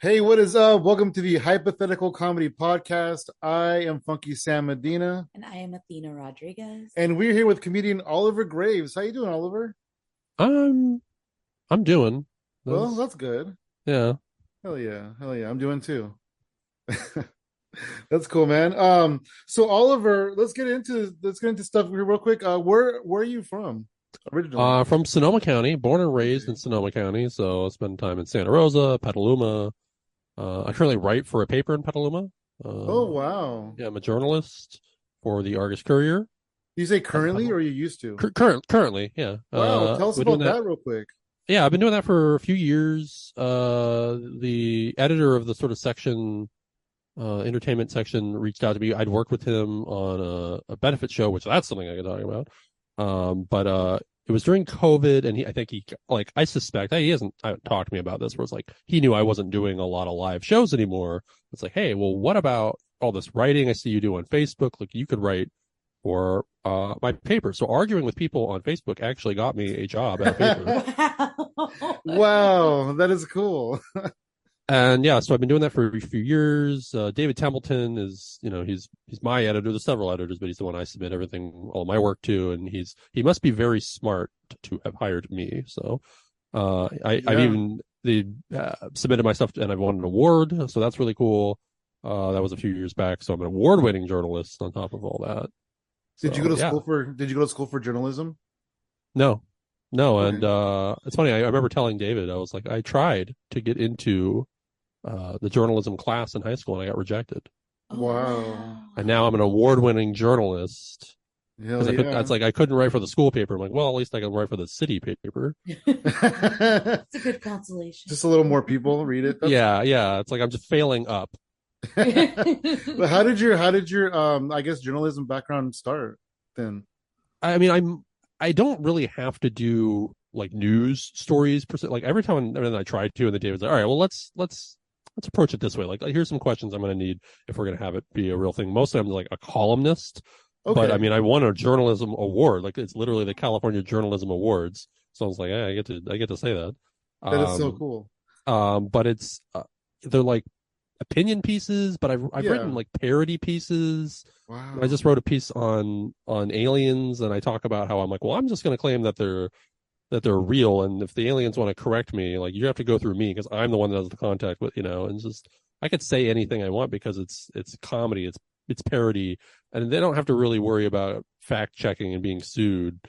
Hey, what is up? Welcome to the Hypothetical Comedy Podcast. I am Funky Sam Medina, And I am Athena Rodriguez. and we're here with comedian Oliver Graves. How you doing, Oliver? I'm I'm doing. Well, That's that's good. yeah. Hell yeah, hell yeah. I'm doing too. That's cool, man. So Oliver, let's get into stuff here real quick. Where are you from originally? From Sonoma County, born and raised in Sonoma County, so I spent time in Santa Rosa, Petaluma. I currently write for a paper in Petaluma. Oh Uh, wow. yeah, I'm a journalist for the Argus Courier. You say Out in currently Petaluma. or you used to? Currently, yeah. Wow, tell us Been doing about that. that real quick. Yeah, I've been doing that for a few years. The editor of the sort of section, entertainment section, reached out to me. I'd worked with him on a benefit show, which that's something I can talk about. But it was during COVID, and I think I suspect he hasn't talked to me about this, where it's like he knew I wasn't doing a lot of live shows anymore. It's like, hey, well, what about all this writing I see you do on Facebook? Like, you could write for my paper. So arguing with people on Facebook actually got me a job at a paper. Wow. Wow, that is cool. And yeah, so I've been doing that for a few years. David Templeton is, he's my editor. There's several editors, but he's the one I submit all my work to, and he must be very smart to have hired me. So, I've Yeah. even submitted my stuff, and I've won an award, so that's really cool. That was a few years back, so I'm an award-winning journalist on top of all that. Did you go So to yeah, school for did you go to school for journalism? no, no, Okay. and it's funny. I remember telling David, I was like, I tried to get into the journalism class in high school, and I got rejected. Oh, Wow. wow. And now I'm an award-winning journalist because Hell yeah. It's like I couldn't write for the school paper. I'm like, well, at least I can write for the city paper. It's a good consolation. Just a little more people read it. That's Yeah, yeah. It's like I'm just failing up. but how did your I guess journalism background start then? I mean, I don't really have to do like news stories per se. Like every time and then I try to, and the day was like, all right, well, let's approach it this way. Like, here's some questions I'm going to need if we're going to have it be a real thing. Mostly, I'm like a columnist, but I Okay. mean, I won a journalism award. Like, it's literally the California Journalism Awards. So I was like, hey, I get to say that. That is so Um, cool. but it's they're like opinion pieces, but I've written Yeah. like parody pieces. I Wow. just wrote a piece on aliens, and I talk about how I'm like, well, I'm just going to claim that they're real, and if the aliens want to correct me, like, you have to go through me because I'm the one that has the contact with, and just I could say anything I want because it's comedy, it's parody, and they don't have to really worry about fact checking and being sued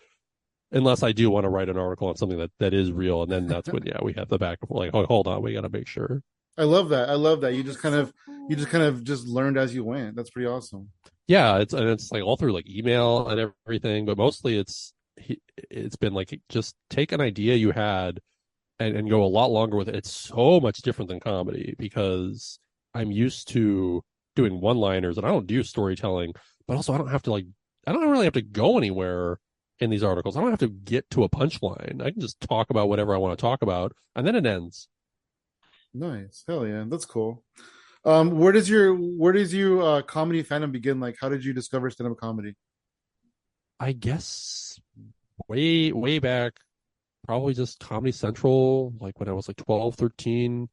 unless I do want to write an article on something that is real, and then that's when, yeah, we have the back and forth, like, oh, hold on, we got to make sure. I love that. I love that. Oh, You just that's kind so of you just cool. kind of just learned as you went. That's pretty awesome. Yeah, it's like all through like email and everything, but mostly it's been like, just take an idea you had and go a lot longer with it. It's so much different than comedy because I'm used to doing one-liners, and I don't do storytelling, but also I don't really have to go anywhere in these articles. I don't have to get to a punchline. I can just talk about whatever I want to talk about, and then it ends. Nice. Hell yeah. That's cool. Where does your comedy fandom begin? Like how did you discover stand-up comedy? I guess way, way back, probably just Comedy Central, like when I was like 12, 13.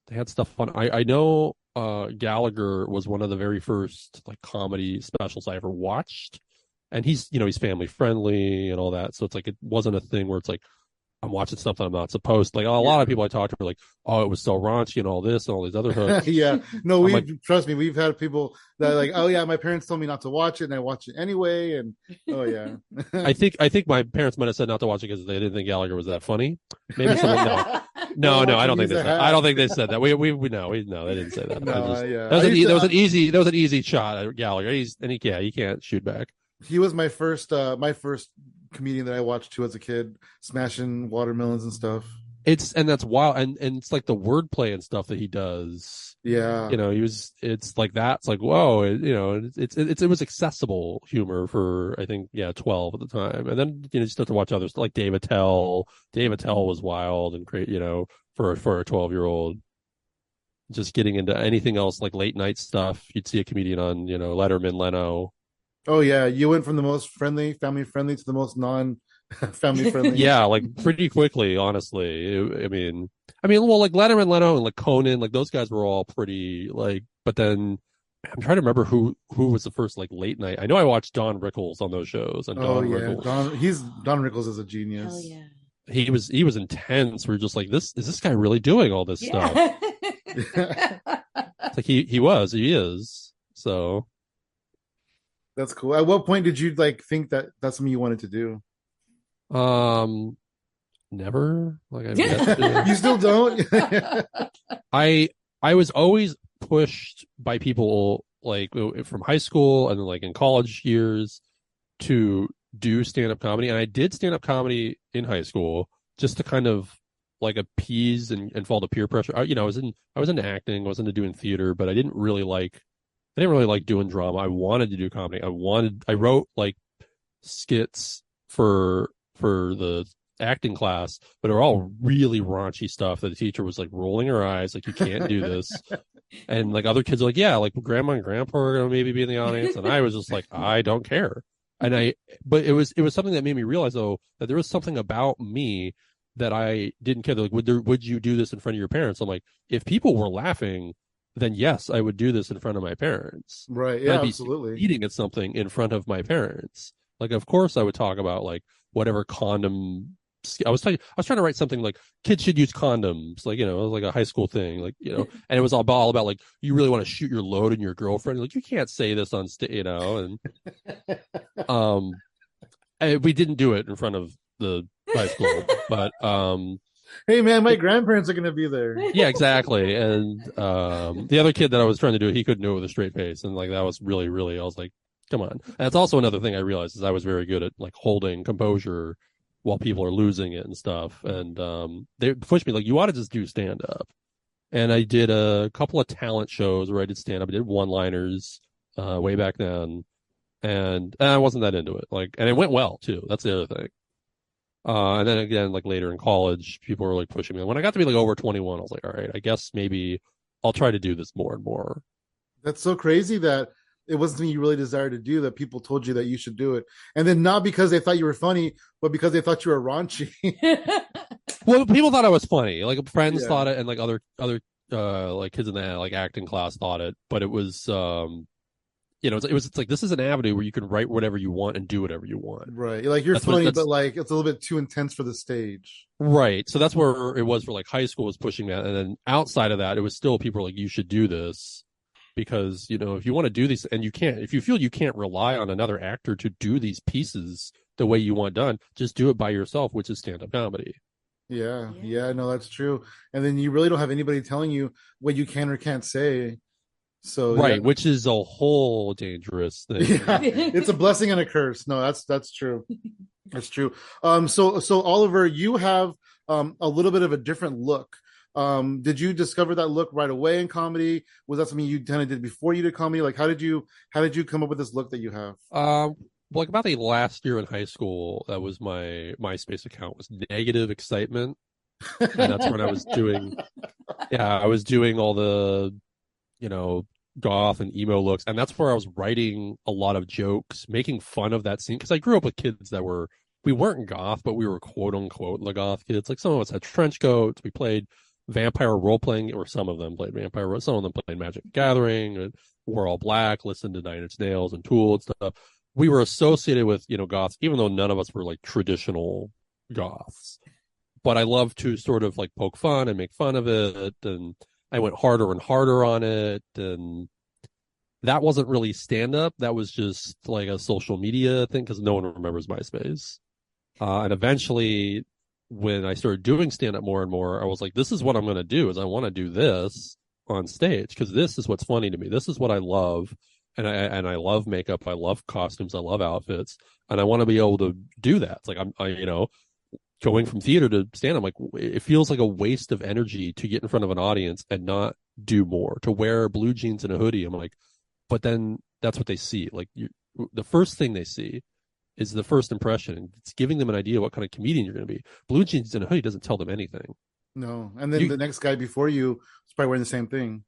They had stuff on. I know Gallagher was one of the very first like comedy specials I ever watched. And he's family friendly and all that. So it's like it wasn't a thing where it's like I'm watching stuff that I'm not supposed to. Like, a lot of Yeah. people I talked to are like, oh, it was so raunchy and all this and all these other hooks. Yeah. No, I'm like, we've trust me, we've had people that are like, oh yeah, my parents told me not to watch it and I watch it anyway. And oh yeah. I think my parents might have said not to watch it because they didn't think Gallagher was that funny. Maybe someone no. Well, No, no, watch I him don't think use they a said. I don't hat. think they said that. We no, they didn't say that. I No, just yeah. that I was an used that was to an easy that was an easy shot at Gallagher. He can't shoot back. he was my first comedian that I watched too as a kid, smashing watermelons and stuff. And that's wild, and it's like the wordplay and stuff that he does. Yeah. It's like that. It's like, whoa, it was accessible humor for, I think, yeah, 12 at the time, and then you just have to watch others like David Tell. David Tell was wild and great, for a 12-year-old. Just getting into anything else like late night stuff, you'd see a comedian on, Letterman, Leno. Oh yeah. You went from the most friendly, family friendly to the most non Family friendly. Yeah, like pretty quickly, honestly. Well, like Letterman, Leno, and like Conan, like those guys were all pretty like. But then I'm trying to remember who was the first like late night. I know I watched Don Rickles on those shows, and Oh Don yeah, Rickles, Don Rickles is a Hell genius. yeah. he was intense. We're just like, this is this guy really doing all this stuff? Yeah. It's like he is. So That's cool. At what point did you like think that that's something you wanted to do? um never like I've yet to. You still don't? I I was always pushed by people like from high school and then like in college years to do stand-up comedy, and I did stand-up comedy in high school just to kind of like appease and fall to peer pressure. I was into acting, I was into doing theater, but I didn't really like doing drama. I wanted to do comedy. I wrote like skits for the acting class, but they were all really raunchy stuff that the teacher was like rolling her eyes, like, you can't do this. And like other kids are like, yeah, like grandma and grandpa are gonna maybe be in the audience. And I was just like, I don't care. But it was something that made me realize though that there was something about me that I didn't care. They're like, would you do this in front of your parents? I'm like, if people were laughing, then yes, I would do this in front of my parents. Right. And Yeah, I'd be absolutely. eating at something in front of my parents. Like, of course, I would talk about like whatever condom. I was trying to write something like kids should use condoms, like, it was like a high school thing, like, and it was all about like, you really want to shoot your load in your girlfriend, like, you can't say this on stage, and um, we didn't do it in front of the high school, but Hey man, my grandparents are gonna be there. yeah, exactly. And the other kid that I was trying to do it, he couldn't do it with a straight face, and like that was really, really. I was like, come on. And that's also another thing I realized is I was very good at like holding composure while people are losing it and stuff. And they pushed me like, you ought to just do stand up. And I did a couple of talent shows where I did stand up. I did one liners way back then, and I wasn't that into it. Like, and it went well too. That's the other thing. And then again, like later in college, people were like pushing me. When I got to be like over 21, I was like, all right, I guess maybe I'll try to do this more and more. That's so crazy that it wasn't something you really desired to do, that people told you that you should do it. And then not because they thought you were funny, but because they thought you were raunchy. Well, people thought I was funny. Like friends Yeah. thought it, and like other like kids in the like acting class thought it. But it was it's like, this is an avenue where you can write whatever you want and do whatever you want. Right. Like you're That's funny, but like it's a little bit too intense for the stage. right. So that's where it was for like high school was pushing that, and then outside of that, it was still people were like, you should do this because if you want to do these, and you can't, if you feel you can't rely on another actor to do these pieces the way you want done, just do it by yourself, which is stand-up comedy. Yeah. Yeah. No, that's true. And then you really don't have anybody telling you what you can or can't say. So Right, yeah. which is a whole dangerous thing. Yeah, it's a blessing and a curse. No, that's true. That's true. So Oliver, you have a little bit of a different look. Did you discover that look right away in comedy? Was that something you kind of did before you did comedy? Like, how did you come up with this look that you have? Like about the last year in high school, that was my MySpace account was negative excitement, and that's when I was doing, yeah, I was doing all the, goth and emo looks, and that's where I was writing a lot of jokes, making fun of that scene because I grew up with kids that we weren't goth, but we were quote unquote the goth kids. Like some of us had trench coats, we played vampire role playing, or some of them played vampire, some of them played Magic the Gathering, and wore all black, listened to Nine Inch Nails and Tool and stuff. We were associated with goths, even though none of us were like traditional goths. But I love to sort of like poke fun and make fun of it, and I went harder and harder on it, and that wasn't really stand up. That was just like a social media thing because no one remembers MySpace. And eventually, when I started doing stand up more and more, I was like, this is what I'm going to do. Is I want to do this on stage because this is what's funny to me. This is what I love, and I love makeup. I love costumes. I love outfits, and I want to be able to do that. It's like going from theater to stand up, like it feels like a waste of energy to get in front of an audience and not do more, to wear blue jeans and a hoodie. I'm like, but then that's what they see. Like the first thing they see is the first impression. It's giving them an idea what kind of comedian you're going to be. Blue jeans and a hoodie doesn't tell them anything. No. And then the next guy before you is probably wearing the same thing.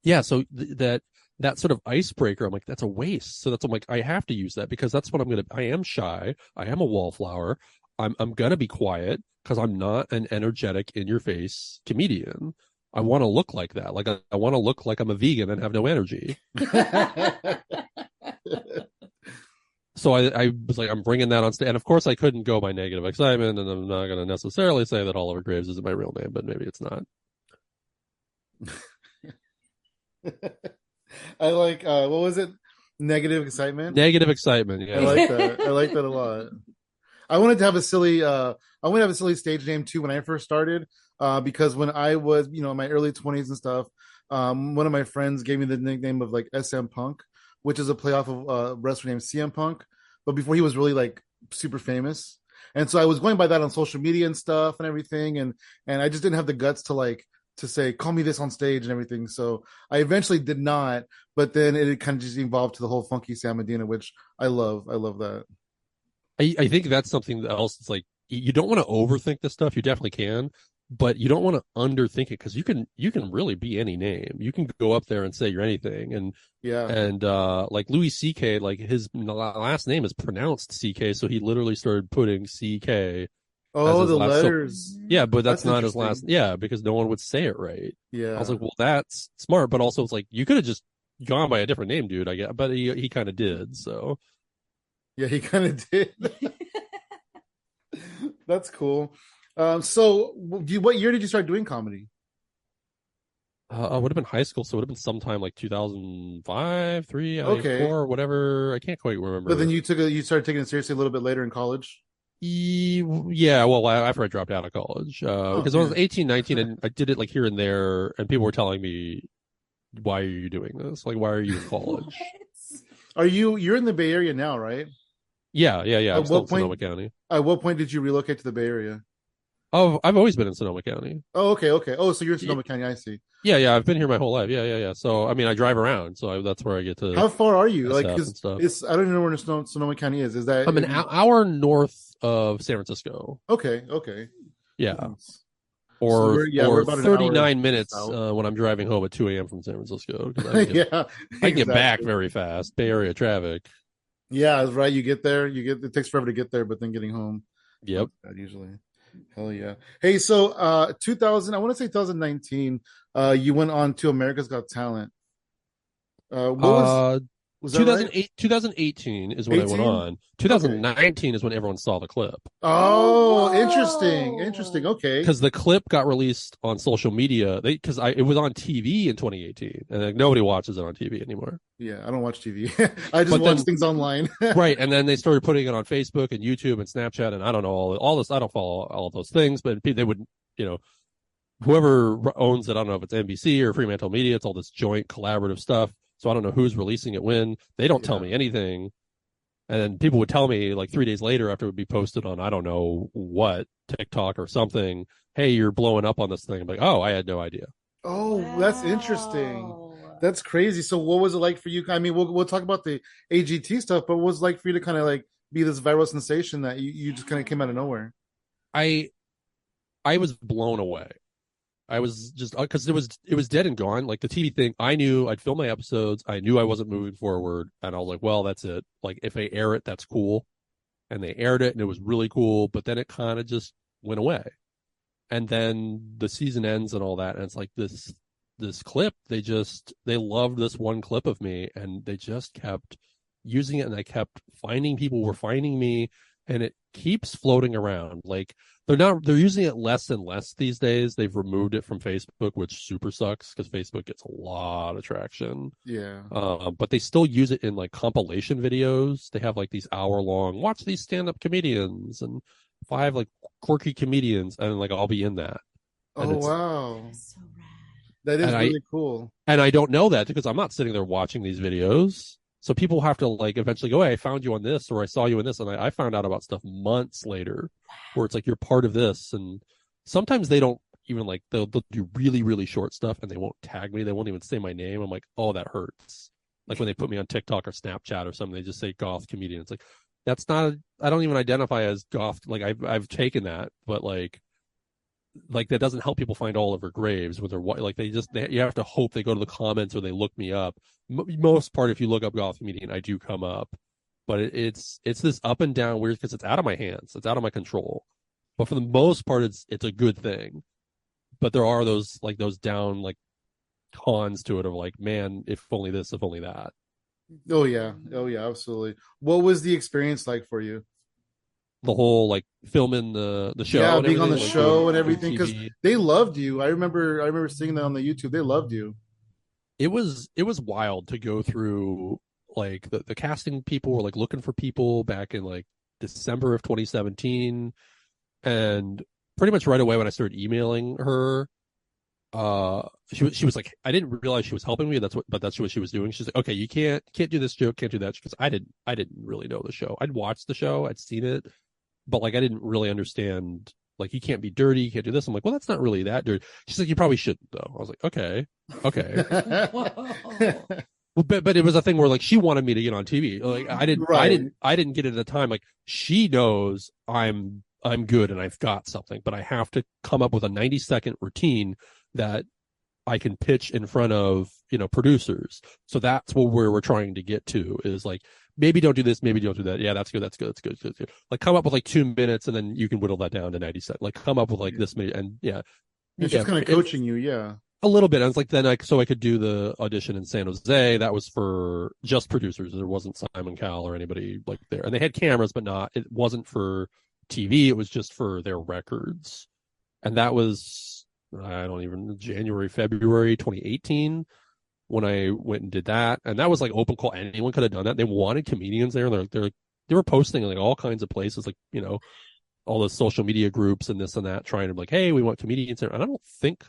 Yeah. So that that sort of icebreaker, I'm like, that's a waste. So I'm like, I have to use that because that's what I am shy. I am a wallflower. I'm gonna be quiet because I'm not an energetic in your face comedian. I want to look like that. Like I want to look like I'm a vegan and have no energy. So I was like, I'm bringing that on stage. And of course I couldn't go by negative excitement, and I'm not going to necessarily say that Oliver Graves isn't my real name, but maybe it's not. I like what was it? Negative excitement. Negative excitement. Yeah. I like that. I like that a lot. I wanted to have a silly stage name too when I first started, because when I was, in my early 20s and stuff, one of my friends gave me the nickname of like SM Punk, which is a playoff of a wrestler named CM Punk, but before he was really like super famous. And so I was going by that on social media and stuff and everything, and I just didn't have the guts to say call me this on stage and everything. So I eventually did not, but then it kind of just evolved to the whole Funky Sam Medina, which I love. I love that. I think that's something else. It's like you don't want to overthink this stuff. You definitely can, but you don't want to underthink it because you can really be any name. You can go up there and say you're anything, and yeah, and like Louis C.K., like his last name is pronounced C.K., so he literally started putting C.K. Oh, the last, letters. So, yeah, but that's not his last. Yeah, because no one would say it right. Yeah, I was like, well, that's smart, but also it's like you could have just gone by a different name, dude. I guess, but he kind of did. So yeah, he kind of did. That's cool. So what year did you start doing comedy? I would have been high school, so it would have been sometime like 2005, 3, Okay. 4, whatever. I can't quite remember. But then you started taking it seriously a little bit later in college. Yeah, well, after I dropped out of college, because I was 18, 19, and I did it like here and there, and people were telling me, "Why are you doing this? Like, why are you in college?" You're in the Bay Area now, right? Yeah. I'm still in Sonoma County. At what point did you relocate to the Bay Area? Oh, I've always been in Sonoma County. Oh, okay. Oh, so you're in Sonoma County. I see. Yeah. I've been here my whole life. Yeah. So, I mean, I drive around, so that's where I get to. How far are you? Like, stuff. I don't even know where Sonoma County is. Is that? I'm an hour north of San Francisco. Okay. Yeah. Nice. Or So we're about 39 minutes when I'm driving home at 2 a.m. from San Francisco. Yeah, I get back very fast. Bay Area traffic. Yeah, that's right. You get there. It takes forever to get there, but then getting home. Yep. Usually. Hell yeah. Hey, so 2000, I want to say 2019, you went on to America's Got Talent. What was 2008, right? 2018 is when 18? I went on. 2019 is when everyone saw the clip. Oh, interesting. Okay. Because the clip got released on social media. It was on TV in 2018, and like, nobody watches it on TV anymore. Yeah, I don't watch TV. I just watch things online. Right, and then they started putting it on Facebook and YouTube and Snapchat, and I don't know all this. I don't follow all of those things, but they would, whoever owns it, I don't know if it's NBC or Fremantle Media. It's all this joint collaborative stuff. So I don't know who's releasing it when. They don't tell me anything. And then people would tell me like 3 days later after it would be posted on, I don't know what, TikTok or something, hey, you're blowing up on this thing. I'm like, oh, I had no idea. Oh, wow. That's interesting. That's crazy. So what was it like for you? I mean, we'll talk about the AGT stuff, but what was it like for you to kind of like be this viral sensation that you just kind of came out of nowhere? I was blown away. I was just because it was dead and gone. Like the TV thing, I knew I'd film my episodes. I knew I wasn't moving forward, and I was like, well, that's it. Like if they air it, that's cool. And they aired it, and it was really cool. But then it kind of just went away. And then the season ends and all that, and it's like this clip. They loved this one clip of me, and they just kept using it, and I kept finding people were finding me, and it keeps floating around. Like they're using it less and less these days. They've removed it from Facebook, which super sucks because Facebook gets a lot of traction. Yeah. But they still use it in like compilation videos. They have like these hour-long, watch these stand-up comedians and 5 like quirky comedians, and like I'll be in that. And wow. That's so rad. That is really cool. And I don't know that because I'm not sitting there watching these videos. So people have to like eventually go, hey, I found you on this, or I saw you in this. And I found out about stuff months later where it's like, you're part of this. And sometimes they don't even like, they'll do really, really short stuff and they won't tag me. They won't even say my name. I'm like, oh, that hurts. Like when they put me on TikTok or Snapchat or something, they just say goth comedian. It's like, that's not, I don't even identify as goth. Like I've taken that, but like, like that doesn't help people find Oliver Graves with their like you have to hope they go to the comments or they look me up. Most part, if you look up golf comedian, I do come up, but it's this up and down weird because it's out of my hands, it's out of my control. But for the most part, it's a good thing. But there are those down like cons to it of like, man, if only this, if only that. Oh yeah, absolutely. What was the experience like for you? The whole like filming the show, Yeah, and being on the everything, like, show and doing everything, because TV. they loved you. I remember seeing that on the YouTube. They loved you. It was wild to go through like the casting people were like looking for people back in like December of 2017, and pretty much right away when I started emailing her, she was like, I didn't realize she was helping me. That's what she was doing. She's like, okay, you can't do this joke, can't do that, because I didn't really know the show. I'd watched the show, I'd seen it, but like I didn't really understand. Like, you can't be dirty, you can't do this. I'm like, well, that's not really that dirty. She's like, you probably shouldn't though. I was like, okay. Well, but it was a thing where like she wanted me to get on TV. Like I didn't get it at the time. Like, she knows I'm good and I've got something, but I have to come up with a 90-second routine that I can pitch in front of, producers. So that's what we're trying to get to, is like, maybe don't do this, maybe don't do that. Yeah, that's good. That's good. Like, come up with like 2 minutes and then you can whittle that down to 90 seconds. Like, come up with like this many, and yeah. It's just kind of coaching you, yeah. A little bit. I was like, then I could do the audition in San Jose. That was for just producers. There wasn't Simon Cowell or anybody like there. And they had cameras, but it wasn't for TV. It was just for their records. And that was, I don't even, January, February 2018 when I went and did that. And that was like open call. Anyone could have done that. They wanted comedians there. And they were posting like all kinds of places, like, all the social media groups and this and that, trying to like, hey, we want comedians there. And I don't think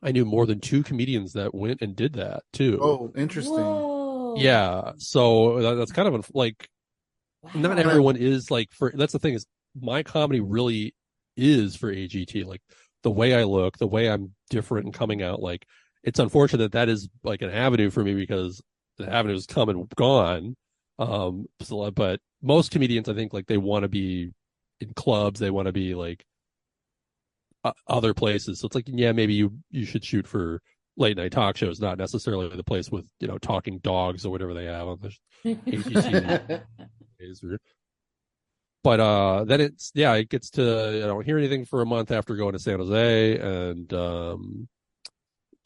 I knew more than 2 comedians that went and did that too. Oh, interesting. Whoa. Yeah. So that's kind of like, Wow. not everyone is like, that's the thing, is my comedy really is for AGT. Like, the way I look, the way I'm different and coming out, like, it's unfortunate that is like an avenue for me, because the avenue's come and gone. But most comedians, I think, like, they want to be in clubs, they want to be like other places. So it's like, yeah, maybe you should shoot for late night talk shows, not necessarily the place with talking dogs or whatever they have on the AGT. But then it gets to, I don't hear anything for a month after going to San Jose, and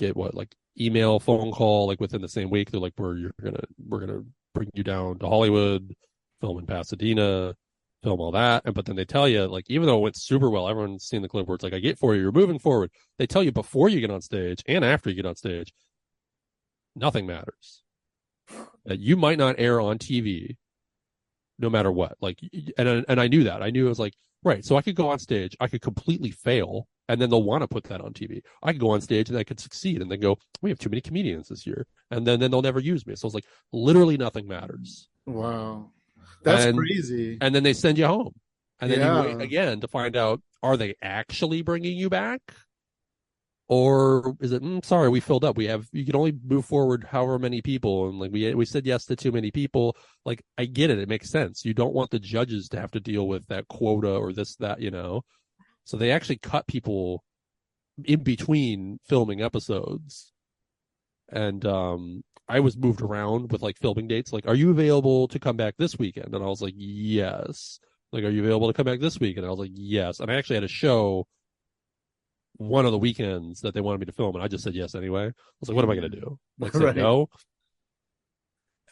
get like email, phone call, like within the same week. They're like, we're gonna bring you down to Hollywood, film in Pasadena, film all that. But then they tell you, like, even though it went super well, everyone's seen the clip where it's like, I get for you, you're moving forward. They tell you before you get on stage and after you get on stage, nothing matters. That you might not air on TV no matter what. Like, and I knew that. I knew it was like, right, so I could go on stage, I could completely fail, and then they'll want to put that on TV. I could go on stage and I could succeed, and then go, we have too many comedians this year, and then they'll never use me. So it's like, literally nothing matters. Wow, that's crazy. And then they send you home, and then you wait again to find out, are they actually bringing you back, or is it, sorry, we filled up. You can only move forward however many people, and like we said yes to too many people. Like, I get it, it makes sense. You don't want the judges to have to deal with that quota or this, that, So they actually cut people in between filming episodes. And I was moved around with like filming dates. Like, are you available to come back this weekend? And I was like, yes. Like, are you available to come back this weekend? And I was like, yes. And I actually had a show one of the weekends that they wanted me to film, and I just said yes anyway. I was like, what am I going to do? Like, say no?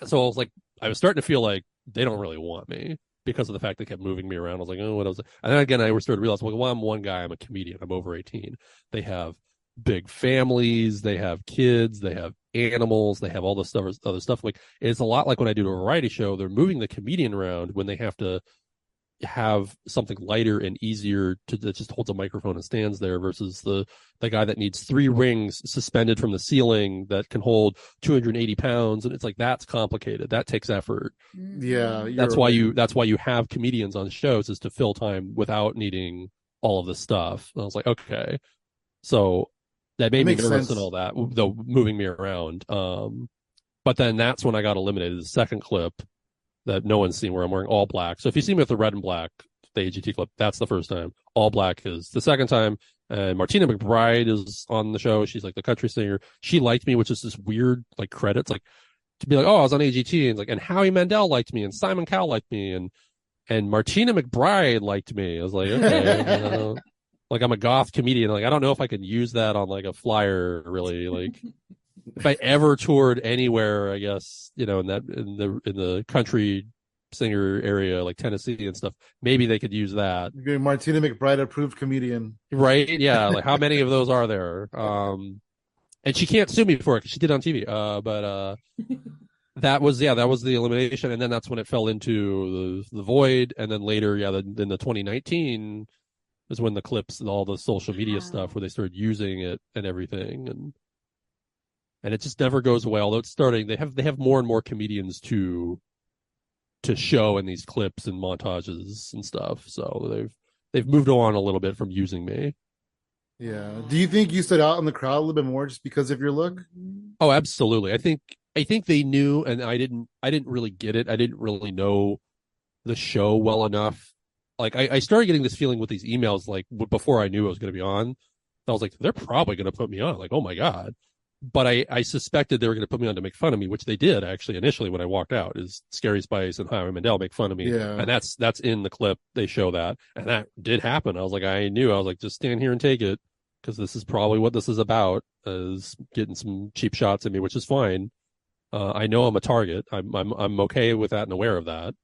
So I was like, I was starting to feel like they don't really want me, because of the fact they kept moving me around. I was like, oh, what else? And then again, I started to realize, well, I'm one guy, I'm a comedian, I'm over 18. They have big families, they have kids, they have animals, they have all this stuff, other stuff. Like, it's a lot like when I do a variety show, they're moving the comedian around when they have to have something lighter and easier that just holds a microphone and stands there, versus the guy that needs 3 rings suspended from the ceiling that can hold 280 pounds. And it's like, that's complicated, that takes effort. Yeah, that's why you have comedians on shows, is to fill time without needing all of this stuff. And I was like, okay, so that made me nervous sense. And all that, though, moving me around. But then that's when I got eliminated. The second clip that no one's seen, where I'm wearing all black. So if you see me with the red and black the AGT clip. That's the first time. All Black is the second time. And Martina McBride is on the show. She's like the country singer. She liked me, which is this weird like credits, like to be like, oh, I was on AGT, and like, and Howie Mandel liked me, and Simon Cowell liked me, and Martina McBride liked me. I was like, okay, like I'm a goth comedian. Like I don't know if I can use that on like a flyer, really. Like if I ever toured anywhere, I guess in the country singer area like Tennessee and stuff, maybe they could use that. You're a Martina McBride approved comedian, right? Yeah, like how many of those are there? And she can't sue me for it because she did it on TV. But that was the elimination, and then that's when it fell into the void, and then later, in the 2019 is when the clips and all the social media stuff where they started using it and everything, and it just never goes away. Although it's starting, they have more and more comedians to show in these clips and montages and stuff. So they've moved on a little bit from using me. Yeah. Do you think you stood out in the crowd a little bit more just because of your look? Oh, absolutely. I think they knew, and I didn't really get it. I didn't really know the show well enough. Like I started getting this feeling with these emails, like before I knew I was going to be on. I was like, they're probably going to put me on. Like, oh my God. But I suspected they were going to put me on to make fun of me, which they did actually initially when I walked out. Is Scary Spice and Howie Mandel make fun of me, and that's in the clip. They show that, and that did happen. I was like, just stand here and take it, because this is probably what this is about, is getting some cheap shots at me, which is fine. I know I'm a target. I'm okay with that and aware of that.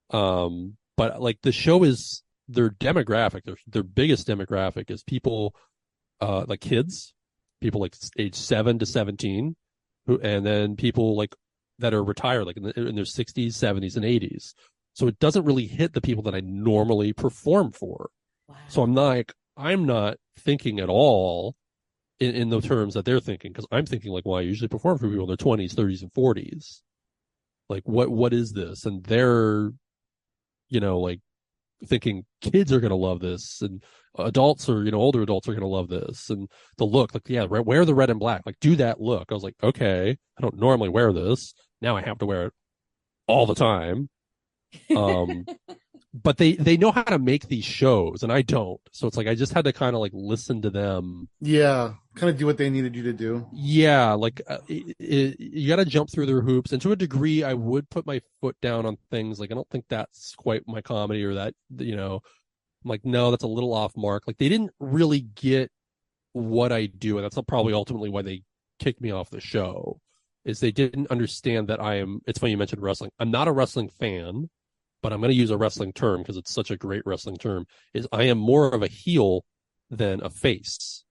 But like the show is their demographic, their biggest demographic is people, like kids. People like age 7 to 17, and then people like that are retired, like in their 60s, 70s, and 80s. So it doesn't really hit the people that I normally perform for. Wow. So I'm not thinking at all in the terms that they're thinking, because I'm thinking like, well, I usually perform for people in their 20s, 30s, and 40s. Like, what is this? And they're, like thinking kids are going to love this, and adults or older adults are going to love this, and the look, like, yeah, wear the red and black, like do that look. I was like, okay, I don't normally wear this, now I have to wear it all the time. But they know how to make these shows, and I don't. So it's like I just had to kind of like listen to them. Yeah, kind of do what they needed you to do. Yeah, like you got to jump through their hoops, and to a degree, I would put my foot down on things. Like I don't think that's quite my comedy, or that I'm like, no, that's a little off mark. Like they didn't really get what I do, and that's probably ultimately why they kicked me off the show. Is they didn't understand that I am. It's funny you mentioned wrestling. I'm not a wrestling fan, but I'm going to use a wrestling term because it's such a great wrestling term, is I am more of a heel than a face.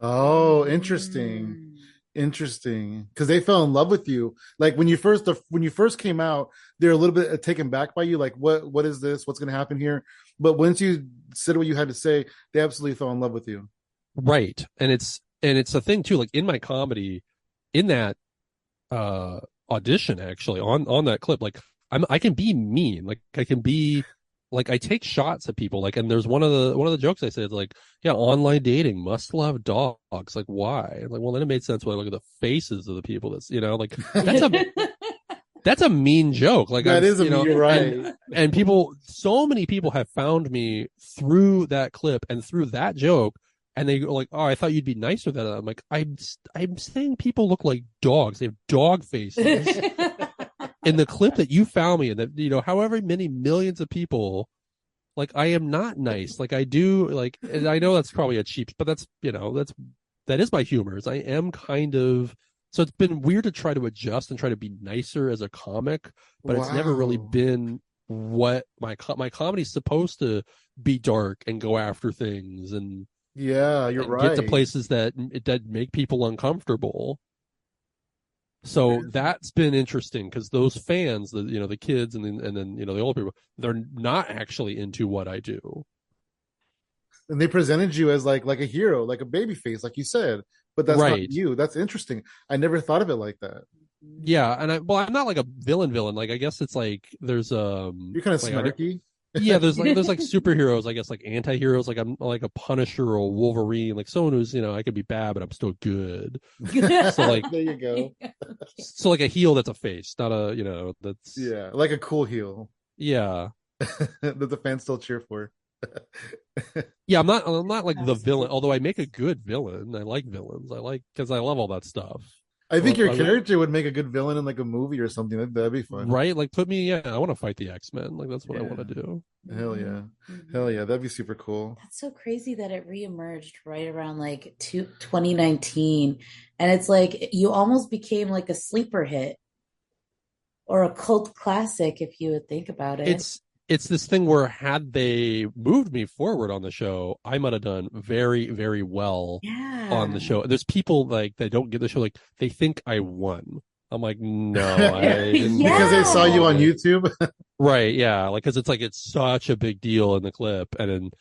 Oh, interesting. Interesting. Because they fell in love with you. Like when you first came out, they're a little bit taken back by you. Like, what is this? What's going to happen here? But once you said what you had to say, they absolutely fell in love with you. Right. And it's a thing too, like in my comedy, in that audition, actually, on that clip, like I can be mean, like I can be like, I take shots at people, like, and there's one of the jokes I said, like, yeah, online dating must love dogs, like why? Like, well, then it made sense when I look at the faces of the people that's like that's a mean joke, like that is a mean, right? And people, so many people have found me through that clip and through that joke, and they go like, oh, I thought you'd be nicer than that. I'm like, I'm saying people look like dogs, they have dog faces. In the clip that you found me in, that however many millions of people, like I am not nice, like I do, like, and I know that's probably a cheap, but that's that is my humor. Is I am kind of, so it's been weird to try to adjust and try to be nicer as a comic, but It's never really been what my comedy's supposed to be, dark and go after things, and you're right, get to places that make people uncomfortable. So that's been interesting, because those fans, the kids and then the older people, they're not actually into what I do. And they presented you as like a hero, like a baby face, like you said, but that's right. Not you. That's interesting. I never thought of it like that. Yeah, and I'm not like a villain. Like I guess it's like there's you're kind of like, snarky. Yeah, there's like superheroes, I guess, like anti-heroes, like I'm like a Punisher or a Wolverine, like someone who's I could be bad but I'm still good. So like there you go. So like a heel that's a face, not a that's like a cool heel. Yeah. that the fans still cheer for. Yeah, I'm not like the villain, Absolutely. although I make a good villain. I like villains. I like because I love all that stuff. I think your I would, character would make a good villain in like a movie or something. That'd be fun. right? Like put me, yeah, I want to fight the X-Men. Like that's what I Yeah. want to do. Hell yeah. Mhm, Hell mhm. yeah. That'd be super cool. That's so crazy that it reemerged right around like 2019. And it's like you almost became like a sleeper hit or a cult classic if you would think about it. It's this thing where had they moved me forward on the show, I might have done very, very well on the Yeah. show. There's people like that don't get the show, like they think I won. I'm like, no, I didn't Because they saw you on Yeah. YouTube. Right, yeah, like because it's like it's such a big deal in the clip, and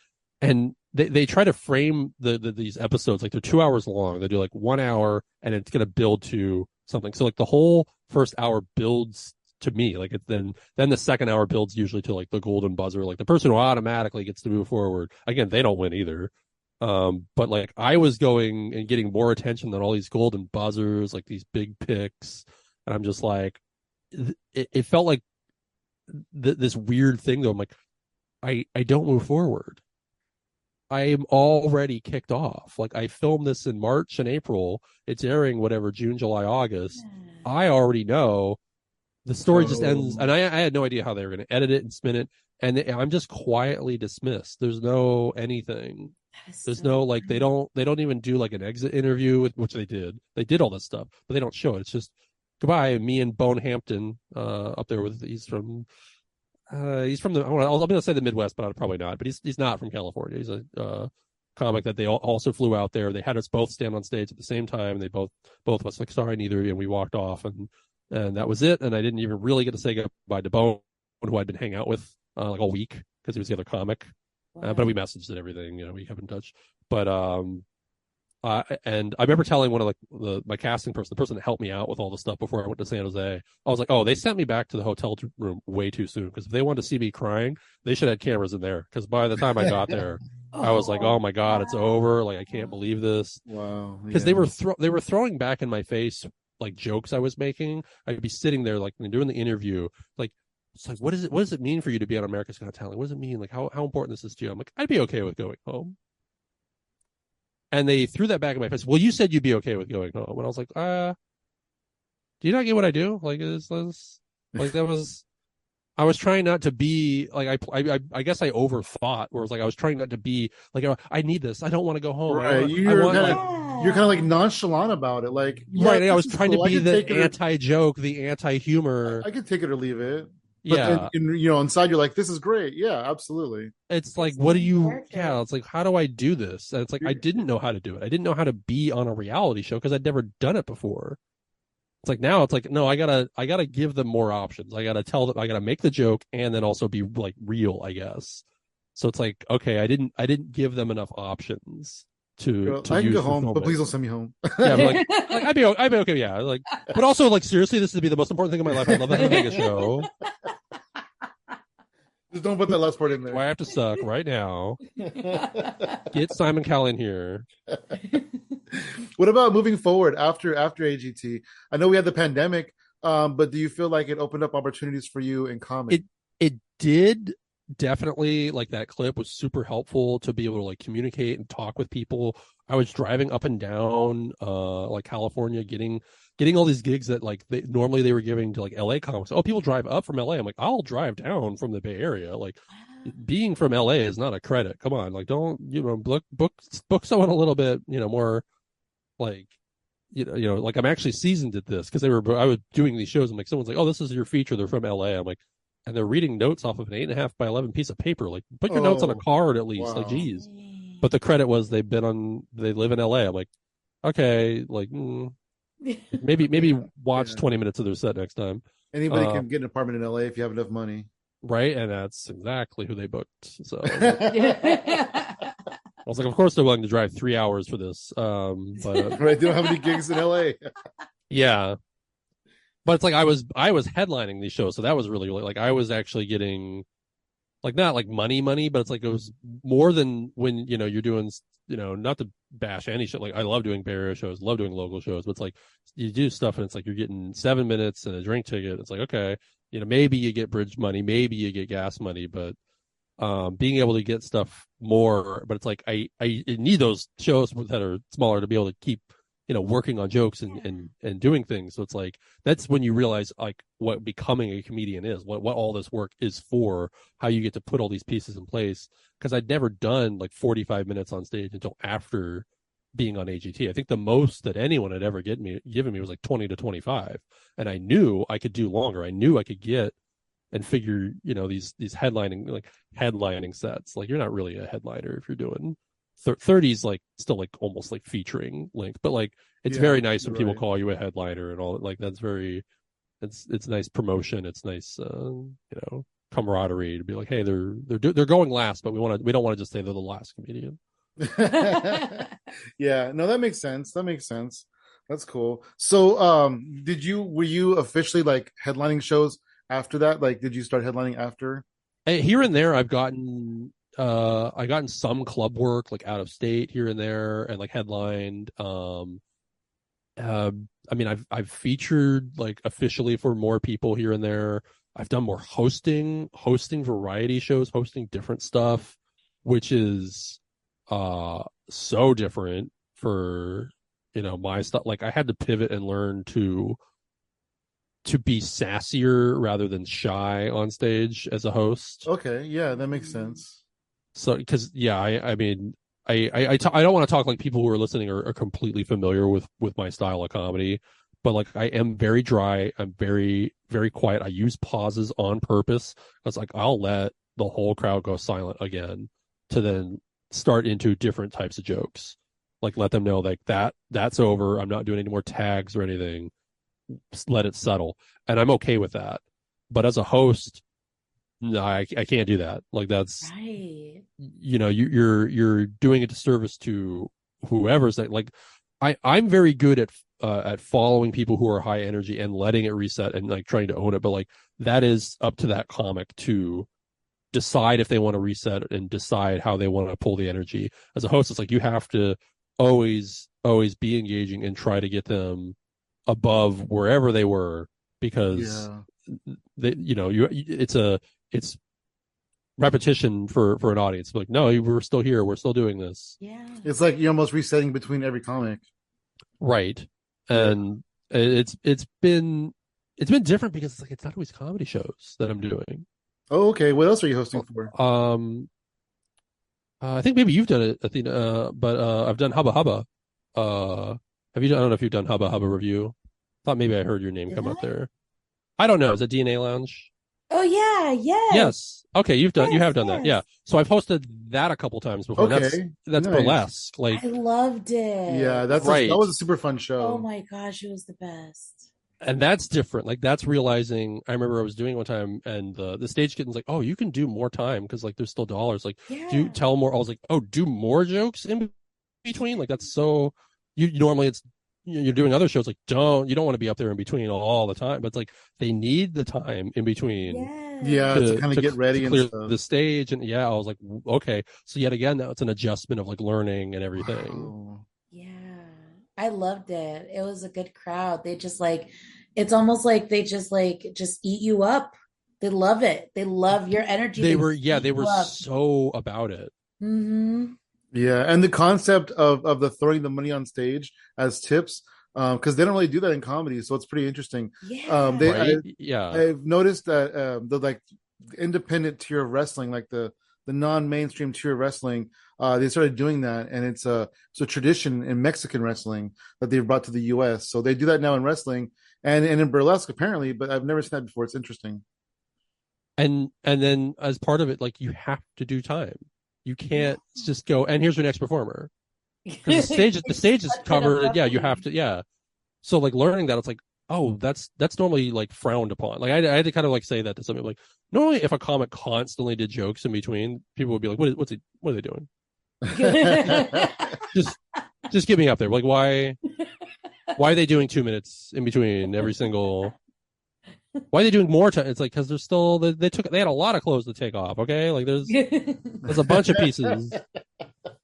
they try to frame these episodes like they're 2 hours long. They do like 1 hour, and it's gonna build to something. So like the whole first hour builds to me, like it then the second hour builds usually to like the golden buzzer, like the person who automatically gets to move forward. Again, they don't win either. But like I was going and getting more attention than all these golden buzzers, like these big picks, and I'm just like, it felt like this weird thing though. I'm like, I don't move forward. I am already kicked off. Like I filmed this in March and April. It's airing whatever June, July, August. I already know the story just ends, Oh, and I had no idea how they were going to edit it and spin it. And I'm just quietly dismissed. There's no anything. That is There's so no like funny. they don't even do like an exit interview with which they did. They did all this stuff, but they don't show it. It's just goodbye, me and Bone Hampton up there with he's from the I'm gonna say the Midwest, but I'm probably not. But he's not from California. He's a comic that they also flew out there. They had us both stand on stage at the same time. They both of us like sorry neither, and we walked off, and that was it. And I didn't even really get to say goodbye to Bone, who I'd been hanging out with like all week because he was the other comic. But we Wow. messaged and everything. We kept in touch. But and I remember telling one of my casting person, the person that helped me out with all the stuff before I went to San Jose, I was like, "Oh, they sent me back to the hotel room way too soon because if they wanted to see me crying, they should have had cameras in there. Because by the time I got there, I was like, "Oh Oh, my god, it's over! Like I can't wow. believe this." wow. Because Yeah. they were throwing back in my face like jokes I was making. I'd be sitting there like doing the interview, like it's like what does it mean for you to be on America's Got Talent? What does it mean? Like how important this is to you? I'm like, I'd be okay with going home. And they threw that back in my face. Well, you said you'd be okay with going home. And I was like, do you not get what I do? Like, like that was, I was trying not to be like, I guess I overthought where it was like, I was trying not to be like, I need this. I don't want to go home. Right. I want like, You're kind of like Yeah. nonchalant about it. Like, yeah, right. I this was is trying to cool. I be can the take it or anti-joke, the anti-humor. I could take it or leave it. But then, Yeah. inside you're like, this is great. Yeah, absolutely. It's like, It's what do main you, character. yeah, it's like, how do I do this? And it's like, I You're, didn't know how to do it. I didn't know how to be on a reality show because I'd never done it before. It's like now it's like no, I gotta give them more options. I gotta tell them I gotta make the joke and then also be like real, I guess. So it's like okay, I didn't give them enough options to I can go use for home, but filming. please don't send me home. Yeah, but like I'd be okay, yeah. Like, but also like seriously, this would be the most important thing in my life. I love that mega show. Just don't put that last part in Do I there. have to suck right now? Get Simon Cowell in here. What about moving forward after AGT? I know we had the pandemic, but do you feel like it opened up opportunities for you in comedy? It did definitely like that clip was super helpful to be able to like communicate and talk with people. I was driving up and down like California getting all these gigs that like normally they were giving to like LA comics. Oh, people drive up from LA. I'm like, I'll drive down from the Bay Area. Like being from LA is not a credit. Come on. Like don't, book someone a little bit, more like like I'm actually seasoned at this because I was doing these shows. I'm like, someone's like, oh, this is your feature. They're from LA. I'm like, and they're reading notes off of an 8.5 by 11 piece of paper. Like, put your notes on a Oh, card at least. Like, wow. geez. But the credit was they live in LA. I'm like, okay, like maybe watch Yeah. 20 minutes of their set next time. Anybody Uh, can get an apartment in LA if you have enough money. right, and that's exactly who they booked. So I was like, of course they're willing to drive 3 hours for this. But Right? They don't have any gigs in LA. yeah, but it's like I was headlining these shows, so that was really like I was actually getting like not like money, but it's like it was more than when you're doing not to bash any show. Like I love doing Bay Area shows, love doing local shows, but it's like you do stuff and it's like you're getting 7 minutes and a drink ticket. It's like okay, maybe you get bridge money, maybe you get gas money, but being able to get stuff more, but it's like I need those shows that are smaller to be able to keep working on jokes and doing things. So it's like that's when you realize like what becoming a comedian is, what all this work is for, how you get to put all these pieces in place. Because I'd never done like 45 minutes on stage until after being on AGT. I think the most that anyone had ever given me was like 20 to 25, and I knew I could do longer. I knew I could get and figure these headlining sets. Like you're not really a headliner if you're doing 30s, like still like almost like featuring length, but like it's very nice when people call you a headliner and all. Like that's very it's nice promotion. It's nice camaraderie to be like, hey, they're going last, but we don't want to just say they're the last comedian. Yeah, no, that makes sense. That's cool. So were you officially like headlining shows after that? Like did you start headlining after? Here and there I've gotten some club work like out of state here and there, and like headlined. I mean, I've featured like officially for more people here and there. I've done more hosting variety shows, hosting different stuff, which is so different for my stuff. Like I had to pivot and learn to be sassier rather than shy on stage as a host. Okay, yeah, that makes sense. So because I mean I don't want to talk like people who are listening are completely familiar with my style of comedy, but like I am very dry. I'm very, very quiet. I use pauses on purpose. It's like I'll let the whole crowd go silent again to then start into different types of jokes. Like let them know like that's over. I'm not doing any more tags or anything. Just let it settle. And I'm okay with that. But as a host, no, I can't do that. Like that's right. You're doing a disservice to whoever's like I'm very good at following people who are high energy and letting it reset and like trying to own it. But like that is up to that comic to decide if they want to reset and decide how they want to pull the energy. As a host, it's like you have to always be engaging and try to get them above wherever they were, because it's repetition for an audience. Like, no, we're still here. We're still doing this. Yeah. It's like you're almost resetting between every comic. Right. And it's been different because it's like, it's not always comedy shows that I'm doing. Oh, okay. What else are you hosting for? I think maybe you've done it, Athena, but I've done Hubba Hubba. I don't know if you've done Hubba Hubba Review. Thought maybe I heard your name come up there. I don't know. Is it DNA Lounge? Oh yeah, yes. Okay, you have done that. Yeah. So I've hosted that a couple times before. Okay, that's nice. Burlesque. Like I loved it. Yeah, that was a super fun show. Oh my gosh, it was the best. And that's different. Like that's realizing. I remember I was doing it one time, and the stage kitten's like, "Oh, you can do more time because like there's still dollars. Like, do tell more." I was like, "Oh, do more jokes in between." Like that's so. You normally it's you're doing other shows like you don't want to be up there in between all the time, but it's like they need the time in between. To kind of get ready to clear and stuff. the stage. And I was like, okay. So yet again, now it's an adjustment of like learning and everything. Wow. Yeah, I loved it. It was a good crowd. They just like, it's almost like they just eat you up. They love it. They love your energy. They were so about it. Mm-hmm. Yeah, and the concept of the throwing the money on stage as tips, because they don't really do that in comedy, so it's pretty interesting. Yeah, I've noticed that the like independent tier of wrestling, like the non-mainstream tier of wrestling, they started doing that, and it's a tradition in Mexican wrestling that they've brought to the U.S. So they do that now in wrestling and in burlesque apparently, but I've never seen that before. It's interesting. And then as part of it, like you have to do time. You can't just go, and here's your next performer. Because the stage is covered. Yeah, you have to. Yeah. So like learning that, it's like, oh, that's normally like frowned upon. Like I had to kind of like say that to somebody. Like normally, if a comic constantly did jokes in between, people would be like, what are they doing? just get me up there. Like why are they doing 2 minutes in between every single? Why are they doing more time? It's like because they're still they had a lot of clothes to take off. Okay, like there's a bunch of pieces.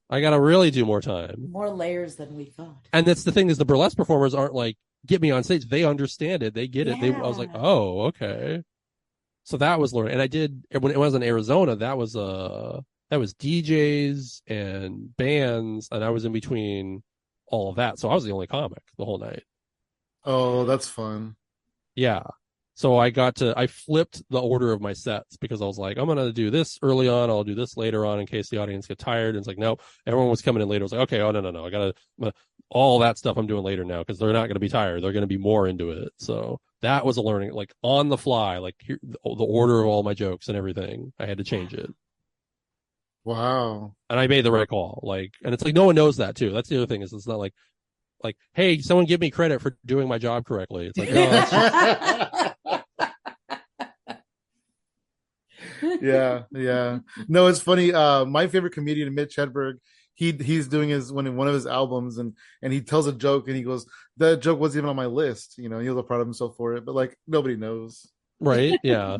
I gotta really do more time. More layers than we thought. And that's the thing, is the burlesque performers aren't like, get me on stage. They understand it. They get it. I was like, oh, okay. So that was learning. And I did when it was in Arizona, that was DJs and bands, and I was in between all of that. So I was the only comic the whole night. Oh, that's fun. Yeah. So I flipped the order of my sets because I was like, I'm gonna do this early on, I'll do this later on in case the audience get tired. And it's like, no, everyone was coming in later. I was like, okay, oh no, all that stuff I'm doing later now because they're not gonna be tired. They're gonna be more into it. So that was a learning, like on the fly, like here, the order of all my jokes and everything. I had to change it. Wow. And I made the right call. Like, and it's like no one knows that too. That's the other thing is it's not like, hey, someone give me credit for doing my job correctly. It's like, no, that's just Yeah, yeah. No, it's funny. My favorite comedian, Mitch Hedberg, he's doing his one of his albums, and he tells a joke, and he goes, "That joke wasn't even on my list." You know, he was proud of himself for it, but like nobody knows. right. Yeah.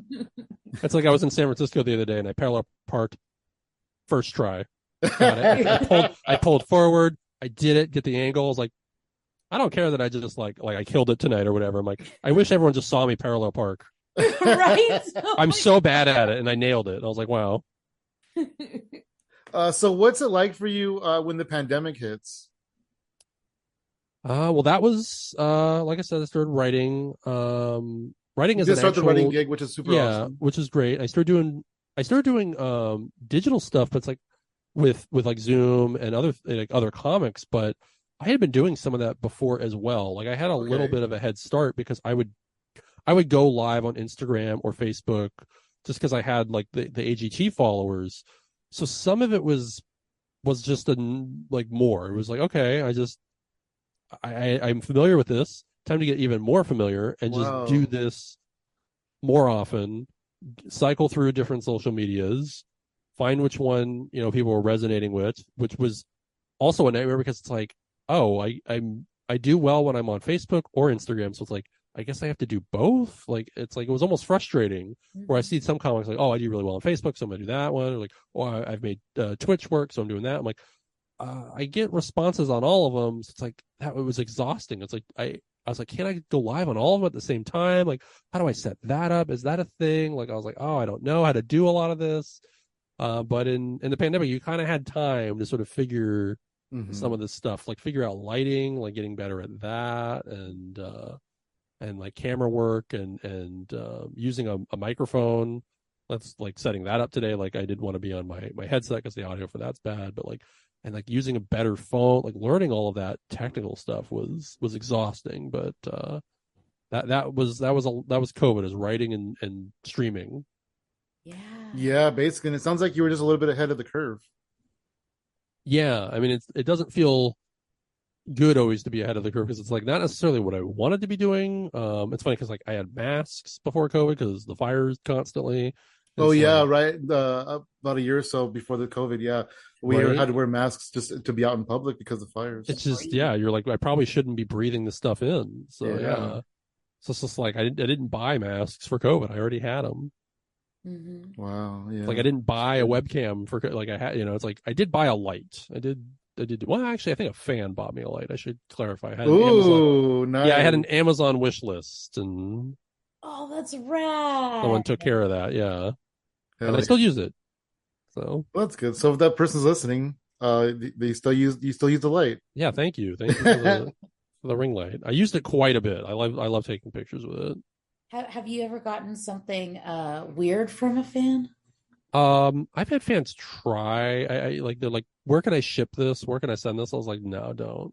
It's like I was in San Francisco the other day and I parallel parked first try. Got it. I pulled forward. I did it, get the angle. I was like, I don't care that I just like I killed it tonight or whatever. I'm like, I wish everyone just saw me parallel park. Right? I'm so bad at it and I nailed it. And I was like, wow. So what's it like for you when the pandemic hits? Well that was like I said, I started writing. Writing You is did an start the writing actual gig, which is super yeah, awesome. which is great. I started doing digital stuff, but it's like with like Zoom and other comics, but I had been doing some of that before as well. Like I had a little Okay. bit of a head start because I would go live on Instagram or Facebook just because I had like the AGT followers. So some of it was just like more. It was like, okay, I'm familiar with this. Time to get even more familiar and just do Wow. this more often, cycle through different social medias, find which one, people were resonating with, which was also a nightmare because it's like, oh, I do well when I'm on Facebook or Instagram. So it's like, I guess I have to do both. Like, it's like, it was almost frustrating where I see some comics like, oh, I do really well on Facebook. So I'm going to do that one. Or like, oh, I've made Twitch work. So I'm doing that. I'm like, I get responses on all of them. So it's like, that it was exhausting. It's like, I was like, can't I go live on all of them at the same time? Like, how do I set that up? Is that a thing? Like, I was like, oh, I don't know how to do a lot of this. But in the pandemic, you kind of had time to sort of figure some Hmm. of this stuff, like figure out lighting, like getting better at that, and like camera work and using a microphone. That's like setting that up today. Like I did want to be on my headset because the audio for that's bad, but like and like using a better phone, like learning all of that technical stuff was exhausting. But that was COVID, is writing and streaming. Yeah. Yeah, basically, and it sounds like you were just a little bit ahead of the curve. Yeah, I mean it doesn't feel good always to be ahead of the curve because it's like not necessarily what I wanted to be doing. It's funny because like I had masks before COVID because the fires constantly. Oh It's yeah, like right. About a year or so before the COVID, yeah, we had right. to wear masks just to be out in public because of It's fires. just Breathe. yeah. You're like I probably shouldn't be breathing this stuff in. So Yeah. yeah. So it's just like I didn't buy masks for COVID. I already had them. Hmm. Wow. It's like I Yeah. didn't That's buy a good. webcam for like I had. It's like I did buy a light. I did. Well, actually, I think a fan bought me a light. I should clarify. I had an Amazon. Ooh, Yeah, I had nice. an Amazon wish list, and Oh, that's someone rad. took care of that. Yeah, and I Hell yeah. still use it. So Well, that's good. So if that person's listening, they still use the light. yeah, thank you for the ring light. I used it quite a bit. I love taking pictures with it. Have you ever gotten something weird from a fan? I've had fans try. I like they're like, where can I ship this? Where can I send this? I was like, no, don't.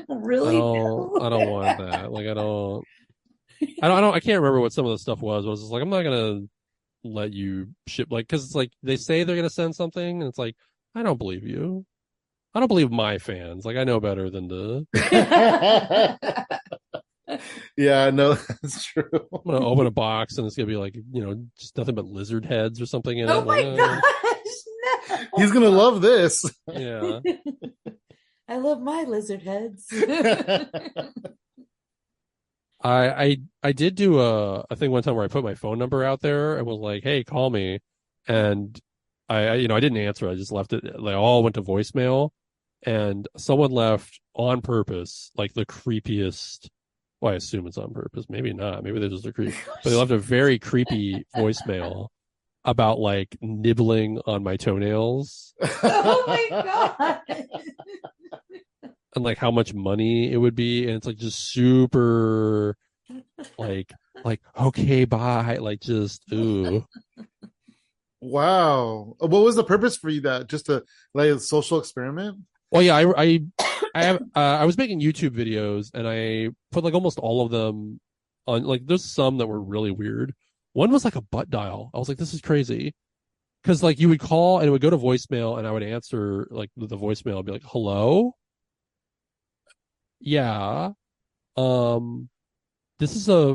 Really? I don't want that. Like I can't remember what some of the stuff was. But I was just like, I'm not gonna let you ship like because it's like they say they're gonna send something and it's like I don't believe you. I don't believe my fans. Like I know better than to. Yeah, no, that's true. I'm gonna open a box and it's gonna be like just nothing but lizard heads or something in Oh it. Like my gosh, He's gonna love this. yeah. no. I love my lizard heads. I did do a thing one time where I put my phone number out there and was like, "Hey, call me," and I didn't answer. I just left it. They all went to voicemail, and someone left on purpose like the creepiest Well, I assume it's on purpose. Maybe not. Maybe they're just a creep. But they left a very creepy voicemail about like nibbling on my toenails Oh my God. and like how much money it would be, and it's like just super like okay, bye, like just ooh. Wow. What was the purpose for you that just to like a social experiment? Well, yeah, I have I was making YouTube videos and I put like almost all of them on like there's some that were really weird. One was like a butt dial. I was like, this is crazy. Because like you would call and it would go to voicemail and I would answer like the voicemail. I'd be like, hello? Yeah. Um, this is a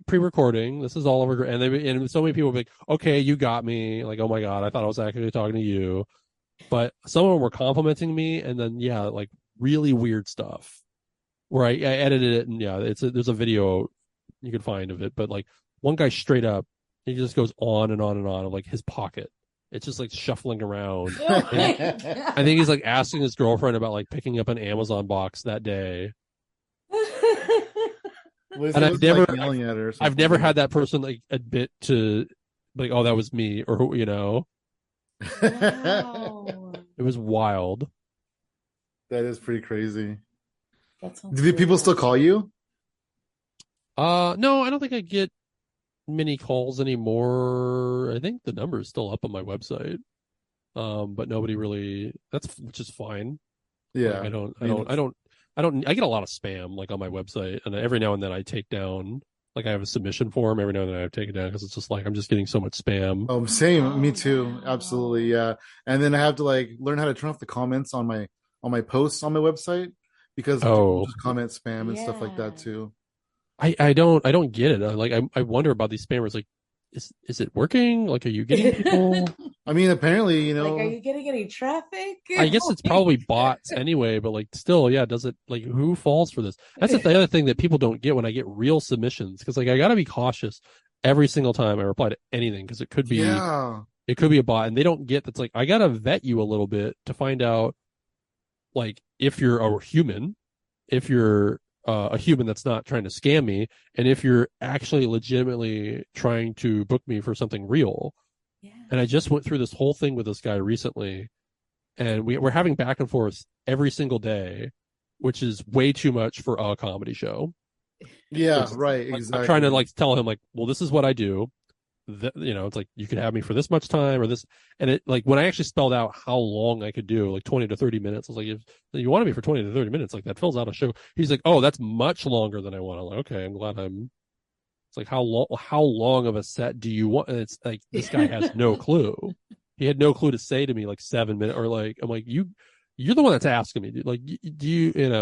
pre-recording. This is all over and so many people would be like, okay, you got me. Like, oh my God, I thought I was actually talking to you. But some of them were complimenting me and then yeah, like really weird stuff where I edited it and yeah, there's a video you could find of it, but like one guy straight up, he just goes on and on and on of like his pocket. It's just like shuffling around. Oh And my I think he's like asking his girlfriend about like picking up an Amazon box that day. God. And Was it like yelling at her or I've never something? had that person like admit to like, oh, that was me, or who, Wow. it was wild. That is pretty crazy. That sounds Do people still cool. call you? No, I don't think I get many calls anymore. I think the number is still up on my website. But nobody really which is fine. Like Yeah. I get a lot of spam like on my website, and every now and then I take down like I have a submission form. Every now and then I have to take it down because it's just like I'm just getting so much spam. Same. Me Oh too. Absolutely. no. Yeah. And then I have to like learn how to turn off the comments on my posts on my website because people Oh, just comment spam and stuff like that Yeah. too. I don't get it. Like I wonder about these spammers. Like, is it working? Like, are you getting people? I mean, apparently, Like, are you getting any traffic? I guess it's probably bots anyway, but like still, yeah, does it like who falls for this? That's the other thing that people don't get when I get real submissions because like I gotta be cautious every single time I reply to anything because Yeah. it could be a bot and they don't get that's like I gotta vet you a little bit to find out like if you're a human, if you're a human that's not trying to scam me, and if you're actually legitimately trying to book me for something real. Yeah. And I just went through this whole thing with this guy recently and we're having back and forth every single day, which is way too much for a comedy show. Yeah. Because Right. like I'm trying to Exactly. like tell him like, well, this is what I do. It's like you could have me for this much time or this, and it like when I actually spelled out how long I could do, like 20 to 30 minutes. I was like, if you wanted me for 20 to 30 minutes, like that fills out a show. He's like, oh, that's much longer than I want. I'm like, okay, I'm glad I'm. It's like how long of a set do you want? And it's like this guy has no clue. He had no clue to say to me like 7 minutes or like I'm like you're the one that's asking me, dude. Like do you And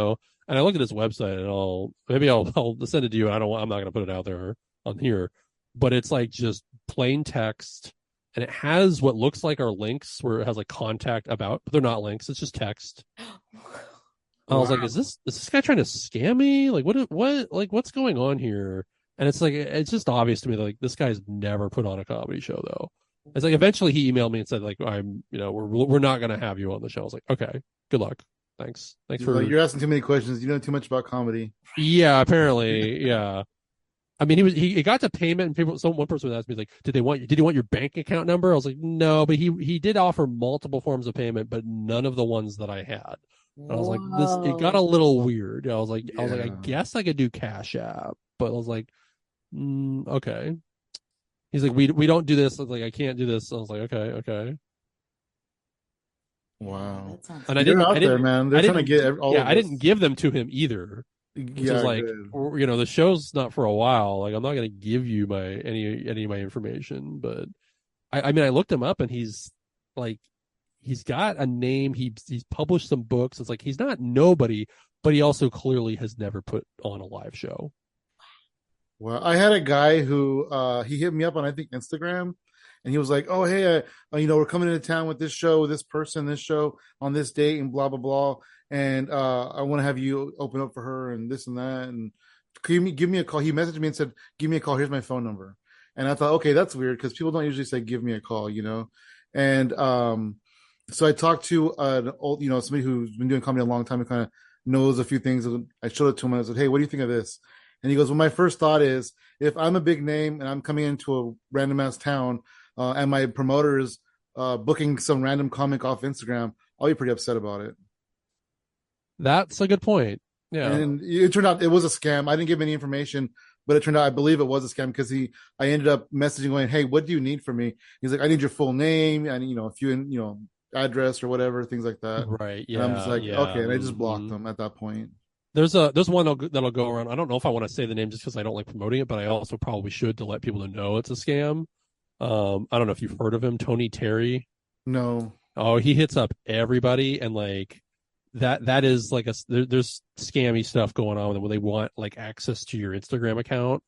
I look at his website and I'll send it to you. And I'm not gonna put it out there on here, but it's like just plain text and it has what looks like our links where it has like contact about, but they're not links. It's just text. I was like, Wow. is this guy trying to scam me? Like what's going on here? And it's like it's just obvious to me that like this guy's never put on a comedy show though. It's like eventually he emailed me and said like we're not gonna have you on the show. I was like, okay, good luck. Thanks He's like, for you're asking too many questions. You know too much about comedy. yeah, apparently, yeah. I mean, he got to payment, and one person would ask me like, did he want your bank account number? I was like, no, but he did offer multiple forms of payment, but none of the ones that I had. And I was like, it got a Whoa. little weird. I was like, I Yeah. guess I could do Cash App, but I was like, okay. He's like, we don't do this. I was like, I can't do this. I was like, okay. Yeah, Wow. that sounds And They're out there, crazy. man. They're I trying to didn't, get all yeah, of I didn't us. give them to him either, which is Yeah, like, good. the show's not for a while. Like, I'm not going to give you any of my information, but I mean, I looked him up and like, he's got a name. He's published some books. It's like, he's not nobody, but he also clearly has never put on a live show. Well, I had a guy who he hit me up on I think Instagram, and he was like, "Oh, hey, we're coming into town with this show, with this person, this show on this date, and blah blah blah, and I want to have you open up for her and this and that, and give me a call." He messaged me and said, "Give me a call. Here's my phone number," and I thought, okay, that's weird because people don't usually say, "Give me a call," and so I talked to an old, somebody who's been doing comedy a long time and kind of knows a few things. I showed it to him and I said, "Hey, what do you think of this?" And he goes, well, my first thought is if I'm a big name and I'm coming into a random ass town, and my promoter is booking some random comic off Instagram, I'll be pretty upset about it. That's a good point. Yeah. And it turned out it was a scam. I didn't give any information, but it turned out I believe it was a scam because I ended up messaging going, "Hey, what do you need from me?" He's like, "I need your full name and if you address or whatever, things like that." Right. And I'm just Yeah. like, Yeah. okay, and I just blocked them at that point. There's one that'll go around. I don't know if I want to say the name just because I don't like promoting it, but I also probably should to let people know it's a scam. I don't know if you've heard of him, Tony Terry. No. Oh, he hits up everybody, and like that is like there's scammy stuff going on with them when they want like access to your Instagram account.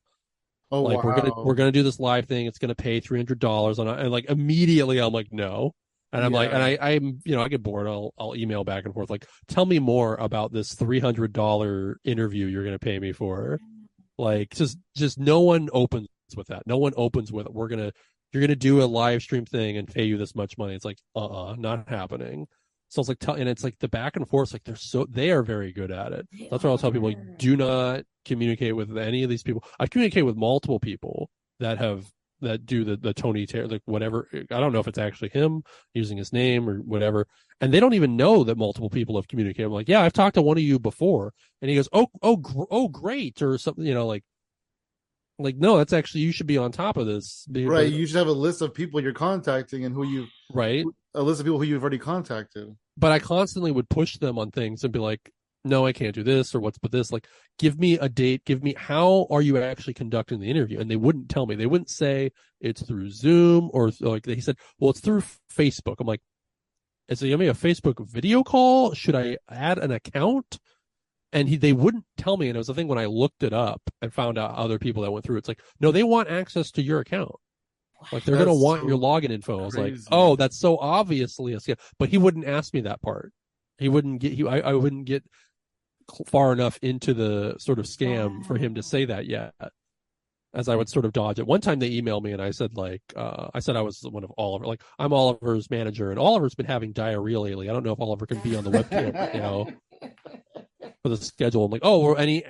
Oh, like wow. we're gonna do this live thing. It's gonna pay $300, and like immediately I'm like no, and I'm like, and I'm I get bored. I'll email back and forth like, tell me more about this $300 interview you're gonna pay me for. Like just no one opens with that. No one opens with it. You're gonna do a live stream thing and pay you this much money. It's like not happening. So it's like and it's like the back and forth. Like they are very good at it. That's why I'll tell people like, do not communicate with any of these people. I communicate with multiple people that do the Tony Terry, like whatever. I don't know if it's actually him using his name or whatever, and they don't even know that multiple people have communicated. I'm like, yeah, I've talked to one of you before, and he goes, oh, great, or something, like no, that's actually you should be on top of this, right? You should have a list of people you're contacting and right, a list of people who you've already contacted. But I constantly would push them on things and be like, no, I can't do this, or what's but this. Like, give me a date. Give me how are you actually conducting the interview? And they wouldn't tell me. They wouldn't say it's through Zoom or like he said, well, it's through Facebook. I'm like, is it gonna be a Facebook video call? Should I add an account? And they wouldn't tell me. And it was the thing when I looked it up and found out other people that went through. It's like, no, they want access to your account. Like they're gonna want your login info. I was like, oh, that's so obviously a scam. But he wouldn't ask me that part. He wouldn't get. I wouldn't get far enough into the sort of scam for him to say that yet. As I would sort of dodge it. One time they emailed me and I said I was one of Oliver. Like I'm Oliver's manager, and Oliver's been having diarrhea lately. I don't know if Oliver can be on the webcam, for the schedule. I'm like, oh, and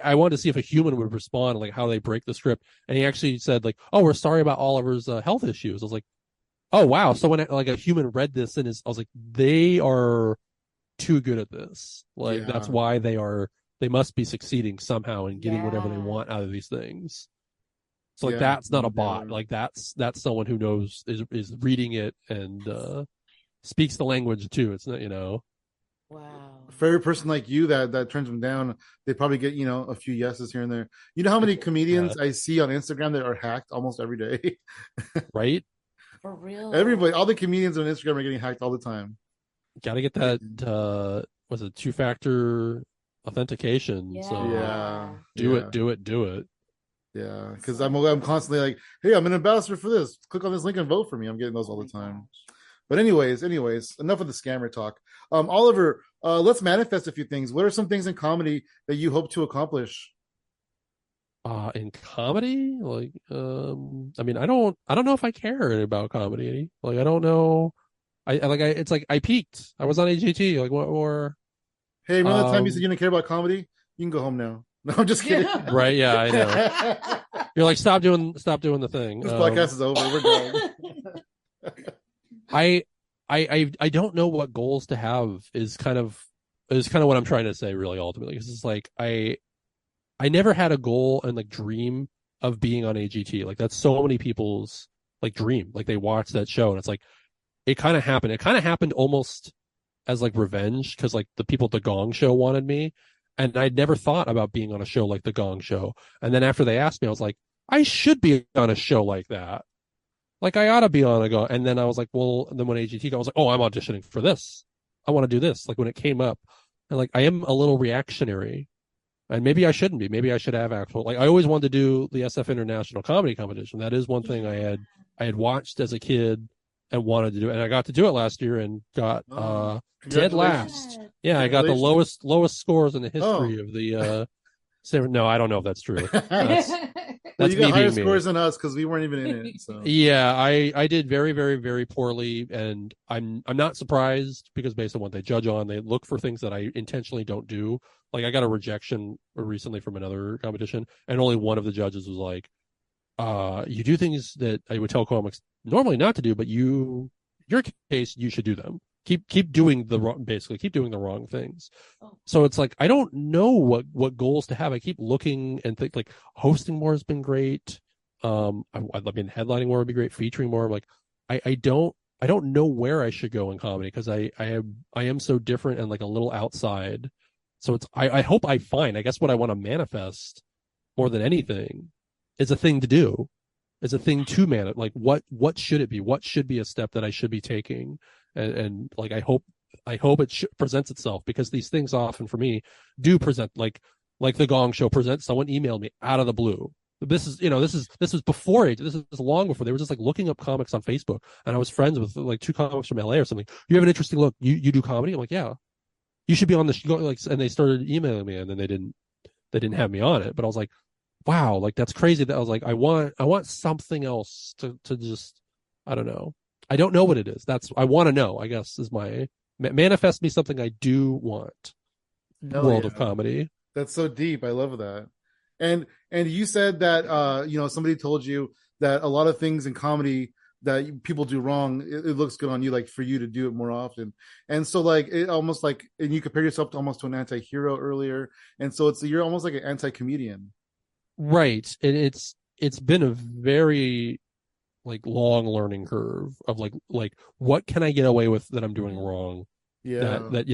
I wanted to see if a human would respond, like how they break the script. And he actually said, like, oh, we're sorry about Oliver's health issues. I was like, oh wow. So when like a human read this and I was like, they are too good at this. Like that's why they must be succeeding somehow in getting whatever they want out of these things. So like that's not a bot. Like that's someone who knows is reading it and speaks the language too. It's not Wow. For every person like you that turns them down, they probably get a few yeses here and there. You know how many comedians I see on Instagram that are hacked almost every day? Right? For real. Everybody, all the comedians on Instagram are getting hacked all the time. Got to get that was it 2-factor authentication. Yeah. So do it. Yeah, because I'm constantly like, hey, I'm an ambassador for this. Click on this link and vote for me. I'm getting those all the time. But anyways, enough of the scammer talk. Oliver, let's manifest a few things. What are some things in comedy that you hope to accomplish? In comedy, like, I mean, I don't know if I care about comedy. Like, I don't know. It's like I peaked. I was on AGT. Like, what more? Hey, remember the time you said you didn't care about comedy? You can go home now. No, I'm just kidding. Right? Yeah, I know. You're like, stop doing the thing. This podcast is over. We're done. I don't know what goals to have is kind of what I'm trying to say really ultimately. Because it's like I never had a goal and like dream of being on AGT. Like that's so many people's like dream. Like they watch that show and it's like it kind of happened. It kind of happened almost as like revenge because like the people at the Gong Show wanted me, and I'd never thought about being on a show like the Gong Show. And then after they asked me, I was like, I should be on a show like that. Like I ought to be on a go. And then I was like, well, and then when AGT got, I was like, oh, I'm auditioning for this. I want to do this. Like when it came up, and like I am a little reactionary, and maybe I shouldn't be. Maybe I should have actual. Like I always wanted to do the SF International Comedy Competition. That is one thing I had watched as a kid and wanted to do, and I got to do it last year and got dead last. Yeah, I got the lowest scores in the history of the. No, I don't know if that's true. Well, That's you got me higher being me. scores than us because we weren't even in it. So Yeah, I did very, very, very poorly, and I'm not surprised because based on what they judge on, they look for things that I intentionally don't do. Like I got a rejection recently from another competition, and only one of the judges was like, you do things that I would tell comics normally not to do, but your case, you should do them. Keep doing the wrong, basically keep doing the wrong things. Oh. So it's like I don't know what goals to have. I keep looking and think like hosting more has been great. I mean headlining more would be great. Featuring more, like I don't know where I should go in comedy because I am so different and like a little outside. So it's I hope I find. I guess what I want to manifest more than anything is a thing to do. Is a thing to manage. Like what should it be? What should be a step that I should be taking? And like I hope it presents itself because these things often for me do present like the Gong Show presents. Someone emailed me out of the blue. This is this was before age. This is long before they were just like looking up comics on Facebook, and I was friends with like two comics from LA or something. You have an interesting look. You do comedy? I'm like, yeah. You should be on the show. Like, and they started emailing me, and then they didn't have me on it. But I was like, wow, like that's crazy. That I was like, I want something else to just I don't know. I don't know what it is. That's I want to know. I guess is my manifest me something I do want. hell World of yeah, comedy. that's so deep. I love that. And you said that somebody told you that a lot of things in comedy that people do wrong, it looks good on you, like for you to do it more often. And so like it almost like, and you compare yourself to almost to an anti-hero earlier, and so it's you're almost like an anti-comedian. Right. And it's been a very like long learning curve of like what can I get away with that I'm doing wrong Yeah. that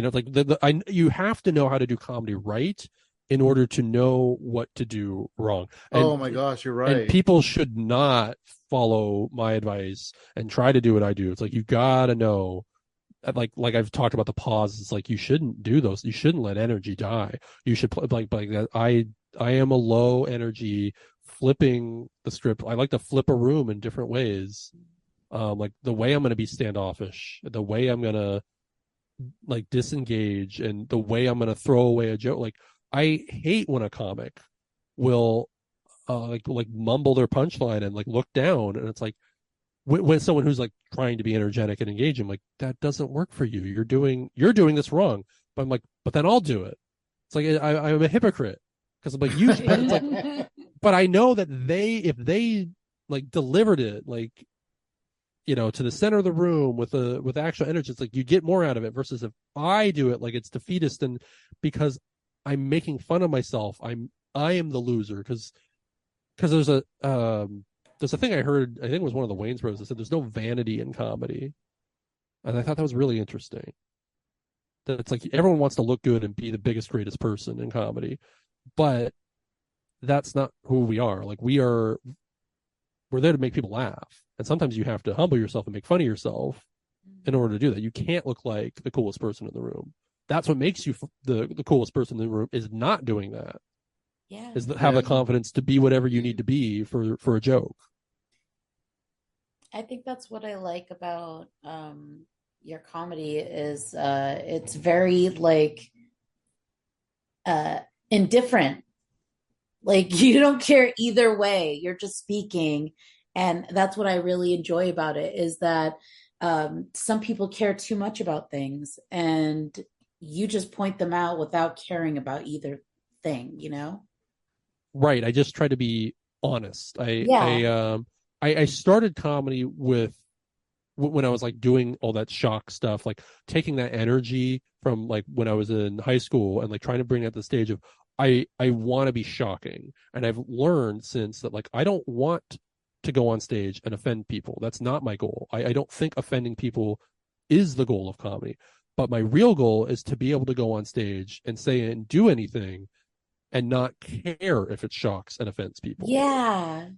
like you have to know how to do comedy right in order to know what to do wrong. Oh my gosh, you're And right. people should not follow my advice and try to do what I do. It's like you gotta know like I've talked about the pause. It's like you shouldn't do those. You shouldn't let energy die. You should play like that. I am a low energy flipping the script. I like to flip a room in different ways. Like the way I'm going to be standoffish, the way I'm going to like disengage, and the way I'm going to throw away a joke. Like I hate when a comic will like mumble their punchline and like look down, and it's like when someone who's like trying to be energetic and engaging, like that doesn't work for you. You're doing this wrong. But I'm like, but then I'll do it. It's like I'm a hypocrite because I'm like you. But it's like, but I know that if they like delivered it like to the center of the room with actual energy, it's like you get more out of it versus if I do it like it's defeatist and because I'm making fun of myself. I am the loser because there's a thing I heard, I think it was one of the Wayans brothers that said there's no vanity in comedy. And I thought that was really interesting. That it's like everyone wants to look good and be the biggest, greatest person in comedy. But that's not who we are. Like we're there to make people laugh. And sometimes you have to humble yourself and make fun of yourself in order to do that. You can't look like the coolest person in the room. That's what makes you the coolest person in the room is not doing that. Yeah. Is have the confidence to be whatever you need to be for a joke. I think that's what I like about your comedy is it's very like indifferent. Like you don't care either way. You're just speaking. And that's what I really enjoy about it is that some people care too much about things and you just point them out without caring about either thing, you know? Right. I just try to be honest. Yeah. I started comedy with when I was like doing all that shock stuff, like taking that energy from like when I was in high school and like trying to bring it at the stage of I want to be shocking. And I've learned since that like I don't want to go on stage and offend people. That's not my goal. I don't think offending people is the goal of comedy. But my real goal is to be able to go on stage and say and do anything and not care if it shocks and offends people. Yeah.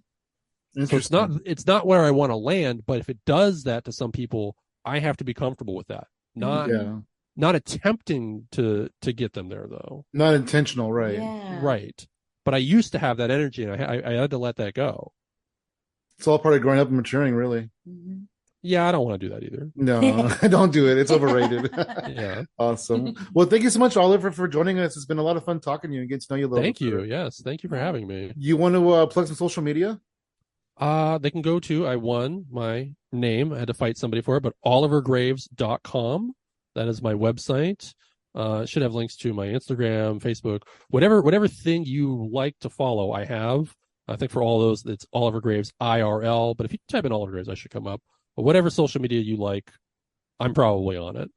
So it's not where I want to land, but if it does that to some people, I have to be comfortable with that. Not attempting to get them there though. Not intentional, right? Yeah. Right. But I used to have that energy and I had to let that go. It's all part of growing up and maturing, really. Mm-hmm. Yeah, I don't want to do that either. No, don't do it. It's overrated. Yeah. Awesome. Well, thank you so much, Oliver, for joining us. It's been a lot of fun talking to you and getting to know you a little Thank bit you. better. Yes. Thank you for having me. You want to plug some social media? They can go to, I won my name. I had to fight somebody for it, but olivergraves.com. That is my website. It should have links to my Instagram, Facebook, whatever thing you like to follow, I have. I think for all those, it's Oliver Graves IRL. But if you type in Oliver Graves, I should come up. But whatever social media you like, I'm probably on it.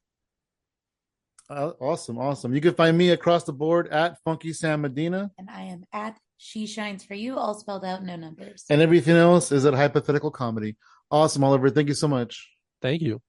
Awesome, awesome. You can find me across the board at Funky Sam Medina. And I am at She Shines for You, all spelled out, no numbers. And everything else is at Hypothetical Comedy. Awesome, Oliver. Thank you so much. Thank you.